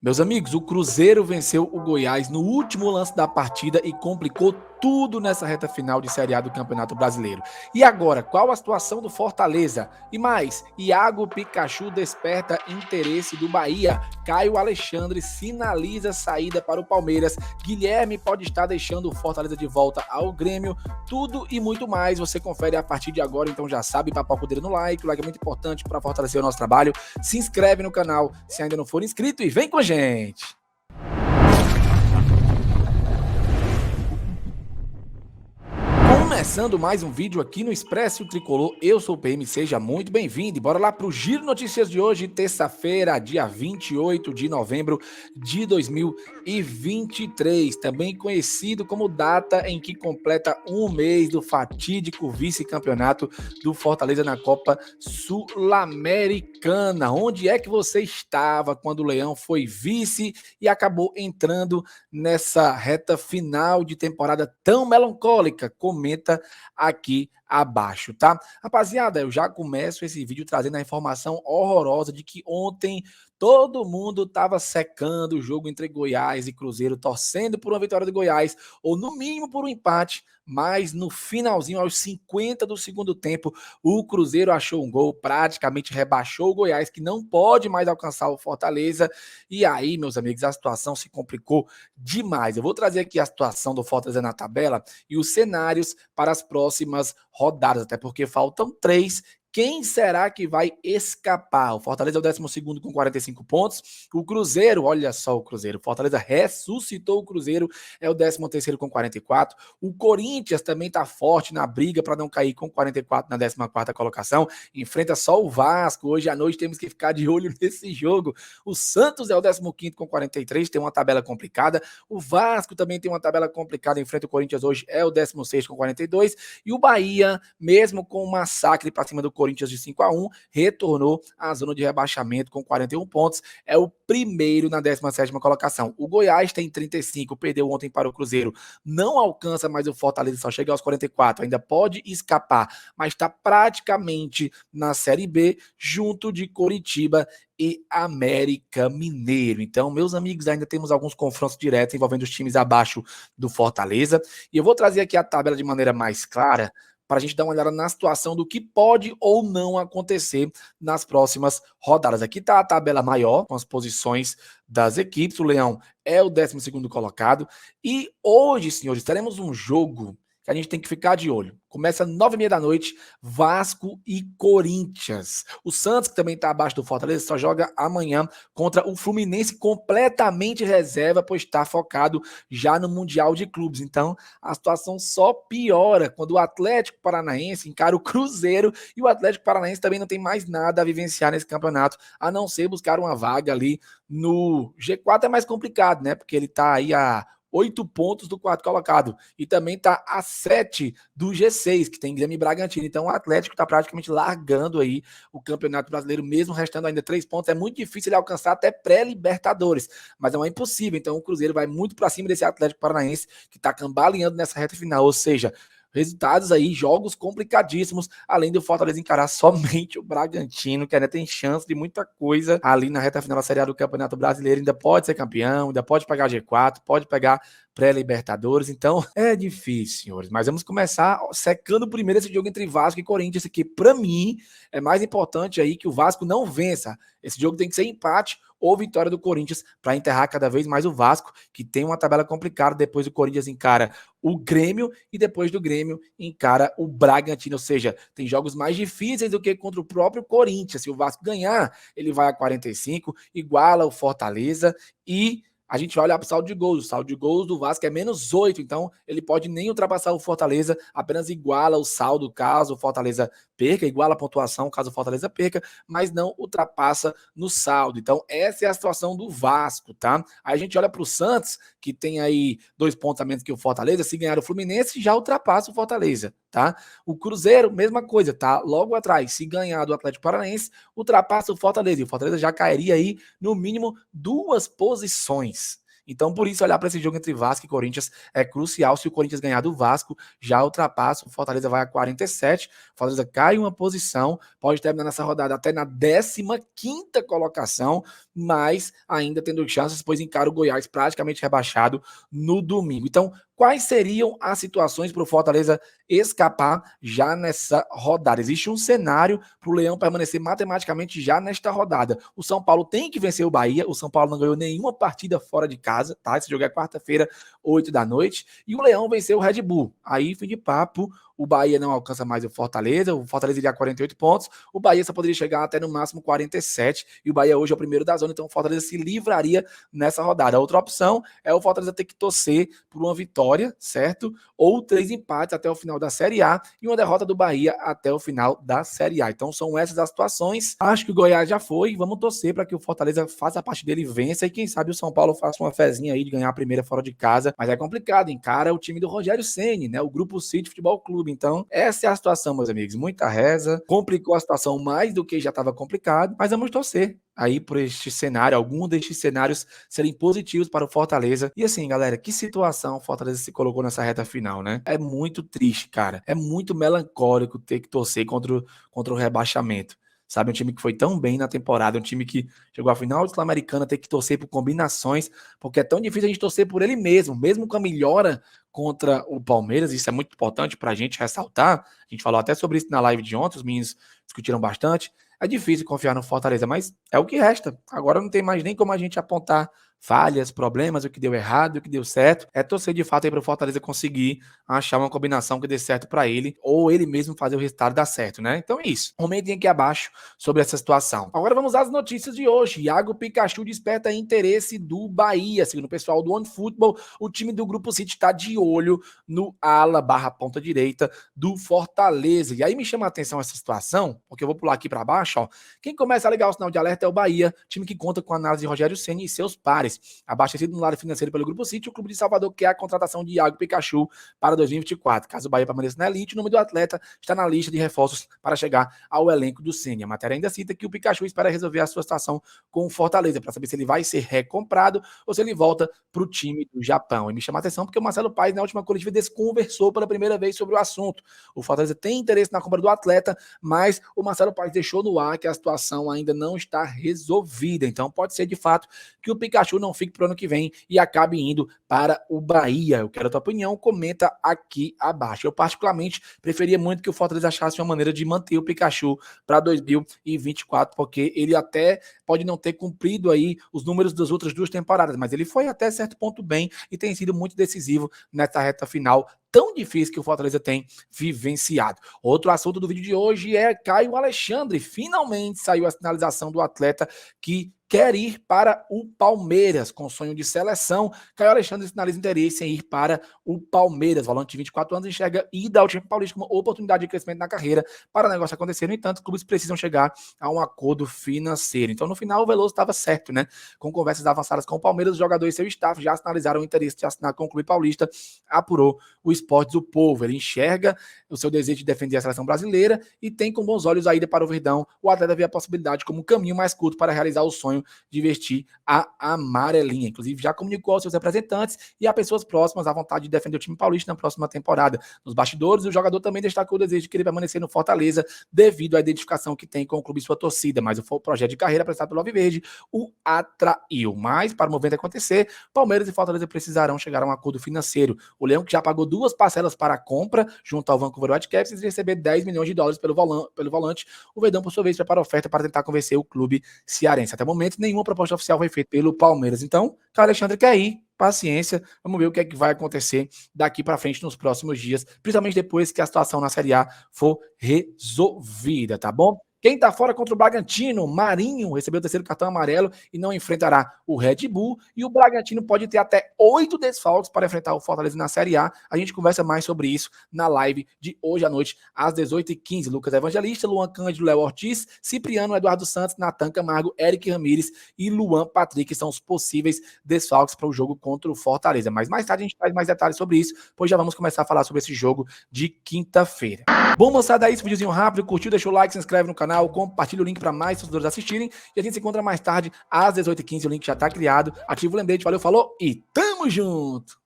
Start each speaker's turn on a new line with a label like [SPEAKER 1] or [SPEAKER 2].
[SPEAKER 1] Meus amigos, o Cruzeiro venceu o Goiás no último lance da partida e complicou tudo nessa reta final de Série A do Campeonato Brasileiro. E agora, qual a situação do Fortaleza? E mais, Iago Pikachu desperta interesse do Bahia. Caio Alexandre sinaliza saída para o Palmeiras. Guilherme pode estar deixando o Fortaleza de volta ao Grêmio. Tudo e muito mais você confere a partir de agora, então já sabe, papoca o dedo no like. O like é muito importante para fortalecer o nosso trabalho. Se inscreve no canal se ainda não for inscrito e vem com a gente! Começando mais um vídeo aqui no Expresso Tricolor, eu sou o PM, seja muito bem-vindo e bora lá para o Giro Notícias de hoje, terça-feira, dia 28 de novembro de 2023, também conhecido como data em que completa um mês do fatídico vice-campeonato do Fortaleza na Copa Sul-Americana. Onde é que você estava quando o Leão foi vice e acabou entrando nessa reta final de temporada tão melancólica? Comenta aqui abaixo, tá? Rapaziada, eu já começo esse vídeo trazendo a informação horrorosa de que ontem todo mundo estava secando o jogo entre Goiás e Cruzeiro, torcendo por uma vitória do Goiás, ou no mínimo por um empate, mas no finalzinho, aos 50 do segundo tempo, o Cruzeiro achou um gol, praticamente rebaixou o Goiás, que não pode mais alcançar o Fortaleza, e aí, meus amigos, a situação se complicou demais. Eu vou trazer aqui a situação do Fortaleza na tabela e os cenários para as próximas rodadas, até porque faltam 3. Quem será que vai escapar? O Fortaleza é o 12º com 45 pontos. O Cruzeiro, olha só o Cruzeiro. O Fortaleza ressuscitou o Cruzeiro, é o 13º com 44. O Corinthians também está forte na briga para não cair com 44 na 14ª colocação. Enfrenta só o Vasco. Hoje à noite temos que ficar de olho nesse jogo. O Santos é o 15º com 43, tem uma tabela complicada. O Vasco também tem uma tabela complicada, enfrenta o Corinthians hoje, é o 16º com 42. E o Bahia, mesmo com um massacre para cima do Corinthians de 5-1, retornou à zona de rebaixamento com 41 pontos, é o primeiro na 17ª colocação. O Goiás tem 35, perdeu ontem para o Cruzeiro, não alcança mais o Fortaleza, só chega aos 44, ainda pode escapar, mas está praticamente na Série B, junto de Coritiba e América Mineiro. Então, meus amigos, ainda temos alguns confrontos diretos envolvendo os times abaixo do Fortaleza, e eu vou trazer aqui a tabela de maneira mais clara, para a gente dar uma olhada na situação do que pode ou não acontecer nas próximas rodadas. Aqui está a tabela maior, com as posições das equipes. O Leão é o 12º colocado. E hoje, senhores, teremos um jogo que a gente tem que ficar de olho. Começa às 9h30 da noite, Vasco e Corinthians. O Santos, que também está abaixo do Fortaleza, só joga amanhã contra o Fluminense, completamente reserva, pois está focado já no Mundial de Clubes. Então, a situação só piora quando o Atlético Paranaense encara o Cruzeiro, e o Atlético Paranaense também não tem mais nada a vivenciar nesse campeonato, a não ser buscar uma vaga ali no G4. É mais complicado, né? Porque ele está aí a 8 pontos do quarto colocado e também está a 7 do G6, que tem Grêmio e Bragantino. Então o Atlético está praticamente largando aí o Campeonato Brasileiro, mesmo restando ainda 3 pontos. É muito difícil ele alcançar até pré-Libertadores, mas não é impossível. Então o Cruzeiro vai muito para cima desse Atlético Paranaense, que está cambaleando nessa reta final, ou seja, resultados aí, jogos complicadíssimos, além do Fortaleza encarar somente o Bragantino, que ainda tem chance de muita coisa ali na reta final da Série A do Campeonato Brasileiro, ainda pode ser campeão, ainda pode pegar G4, pode pegar pré-Libertadores, então é difícil, senhores, mas vamos começar secando primeiro esse jogo entre Vasco e Corinthians, que para mim é mais importante aí que o Vasco não vença, esse jogo tem que ser empate ou vitória do Corinthians para enterrar cada vez mais o Vasco, que tem uma tabela complicada. Depois o Corinthians encara o Grêmio e depois do Grêmio encara o Bragantino, ou seja, tem jogos mais difíceis do que contra o próprio Corinthians. Se o Vasco ganhar, ele vai a 45, iguala o Fortaleza e a gente olha para o saldo de gols. O saldo de gols do Vasco é -8, então ele pode nem ultrapassar o Fortaleza, apenas iguala o saldo caso o Fortaleza perca, iguala a pontuação caso o Fortaleza perca, mas não ultrapassa no saldo. Então essa é a situação do Vasco, tá? Aí a gente olha para o Santos, que tem aí 2 pontos a menos que o Fortaleza, se ganhar o Fluminense já ultrapassa o Fortaleza, tá? O Cruzeiro, mesma coisa, tá? Logo atrás, se ganhar do Atlético Paranaense, ultrapassa o Fortaleza, e o Fortaleza já cairia aí no mínimo 2 posições. Então, por isso, olhar para esse jogo entre Vasco e Corinthians é crucial. Se o Corinthians ganhar do Vasco, já ultrapassa, o Fortaleza vai a 47, o Fortaleza cai uma posição, pode terminar nessa rodada até na 15ª colocação, mas ainda tendo chances, pois encara o Goiás praticamente rebaixado no domingo. Então, quais seriam as situações para o Fortaleza escapar já nessa rodada? Existe um cenário para o Leão permanecer matematicamente já nesta rodada. O São Paulo tem que vencer o Bahia. O São Paulo não ganhou nenhuma partida fora de casa, tá? Esse jogo é quarta-feira, 8 da noite. E o Leão venceu o Red Bull. Aí, fim de papo, o Bahia não alcança mais o Fortaleza iria a 48 pontos, o Bahia só poderia chegar até no máximo 47, e o Bahia hoje é o primeiro da zona, então o Fortaleza se livraria nessa rodada. A outra opção é o Fortaleza ter que torcer por uma vitória, certo? Ou 3 empates até o final da Série A, e uma derrota do Bahia até o final da Série A. Então são essas as situações. Acho que o Goiás já foi, vamos torcer para que o Fortaleza faça a parte dele e vença, e quem sabe o São Paulo faça uma fezinha aí de ganhar a primeira fora de casa, mas é complicado, encara o time do Rogério Ceni, né? O Grupo City Futebol Clube. Então, essa é a situação, meus amigos. Muita reza, complicou a situação mais do que já estava complicado, mas vamos torcer aí por este cenário, algum destes cenários serem positivos para o Fortaleza. E assim, galera, que situação o Fortaleza se colocou nessa reta final, né? É muito triste, cara. É muito melancólico ter que torcer contra o rebaixamento. Sabe, um time que foi tão bem na temporada, um time que chegou à final de Sul-Americana, ter que torcer por combinações, porque é tão difícil a gente torcer por ele mesmo com a melhora contra o Palmeiras. Isso é muito importante para a gente ressaltar. A gente falou até sobre isso na live de ontem, os meninos discutiram bastante. É difícil confiar no Fortaleza, mas é o que resta. Agora não tem mais nem como a gente apontar falhas, problemas, o que deu errado, o que deu certo. É torcer de fato aí para o Fortaleza conseguir achar uma combinação que dê certo para ele, ou ele mesmo fazer o resultado dar certo, né? Então é isso. Comentem aqui abaixo sobre essa situação. Agora vamos às notícias de hoje. Iago Pikachu desperta interesse do Bahia. Segundo o pessoal do OneFootball, o time do Grupo City está de olho no ala / ponta direita do Fortaleza. E aí me chama a atenção essa situação, porque eu vou pular aqui para baixo, ó. Quem começa a ligar o sinal de alerta é o Bahia, time que conta com a análise de Rogério Ceni e seus pares. Abastecido no lado financeiro pelo Grupo City, o Clube de Salvador quer a contratação de Iago Pikachu para 2024. Caso o Bahia permaneça na elite, o nome do atleta está na lista de reforços para chegar ao elenco do Ceni. A matéria ainda cita que o Pikachu espera resolver a sua situação com o Fortaleza, para saber se ele vai ser recomprado ou se ele volta para o time do Japão. E me chama a atenção porque o Marcelo Paes, na última coletiva, desconversou pela primeira vez sobre o assunto. O Fortaleza tem interesse na compra do atleta, mas o Marcelo Paes deixou no ar que a situação ainda não está resolvida. Então pode ser de fato que o Pikachu não fique para o ano que vem e acabe indo para o Bahia. Eu quero a tua opinião, comenta aqui abaixo. Eu particularmente preferia muito que o Fortaleza achasse uma maneira de manter o Pikachu para 2024, porque ele até pode não ter cumprido aí os números das outras 2 temporadas, mas ele foi até certo ponto bem e tem sido muito decisivo nessa reta final tão difícil que o Fortaleza tem vivenciado. Outro assunto do vídeo de hoje é Caio Alexandre. Finalmente saiu a sinalização do atleta que quer ir para o Palmeiras, com sonho de seleção. Caio Alexandre sinaliza interesse em ir para o Palmeiras. Volante de 24 anos enxerga ida ao time paulista como oportunidade de crescimento na carreira para o negócio acontecer. No entanto, os clubes precisam chegar a um acordo financeiro. Então, no final, o Veloso estava certo, né? Com conversas avançadas com o Palmeiras, os jogadores e seu staff já sinalizaram o interesse de assinar com o clube paulista, apurou o Esportes do Povo. Ele enxerga o seu desejo de defender a seleção brasileira e tem com bons olhos a ida para o Verdão. O atleta vê a possibilidade como um caminho mais curto para realizar o sonho de vestir a amarelinha. Inclusive, já comunicou aos seus representantes e a pessoas próximas a vontade de defender o time paulista na próxima temporada. Nos bastidores, o jogador também destacou o desejo de querer permanecer no Fortaleza devido à identificação que tem com o clube e sua torcida, mas o projeto de carreira apresentado pelo Alviverde o atraiu. Mas, para o movimento acontecer, Palmeiras e Fortaleza precisarão chegar a um acordo financeiro. O Leão, que já pagou 2 parcelas para a compra, junto ao Vancouver Whitecaps, e receber $10 milhões pelo volante. O Verdão, por sua vez, prepara a oferta para tentar convencer o clube cearense. Até o momento, nenhuma proposta oficial foi feita pelo Palmeiras. Então, Caio Alexandre quer ir. Paciência, vamos ver o que é que vai acontecer daqui para frente nos próximos dias, principalmente depois que a situação na Série A for resolvida, tá bom? Quem está fora contra o Bragantino, Marinho, recebeu o 3º cartão amarelo e não enfrentará o Red Bull. E o Bragantino pode ter até 8 desfalques para enfrentar o Fortaleza na Série A. A gente conversa mais sobre isso na live de hoje à noite, às 18h15. Lucas Evangelista, Luan Cândido, Léo Ortiz, Cipriano, Eduardo Santos, Natan Camargo, Eric Ramires e Luan Patrick são os possíveis desfalques para o jogo contra o Fortaleza. Mas mais tarde a gente traz mais detalhes sobre isso, pois já vamos começar a falar sobre esse jogo de quinta-feira. Bom, moçada, é isso. Videozinho rápido. Curtiu? Deixa o like, se inscreve no canal. canal, compartilhe o link para mais torcedores assistirem. E a gente se encontra mais tarde, às 18h15. O link já está criado. Ativa o lembrete. Valeu, falou e tamo junto!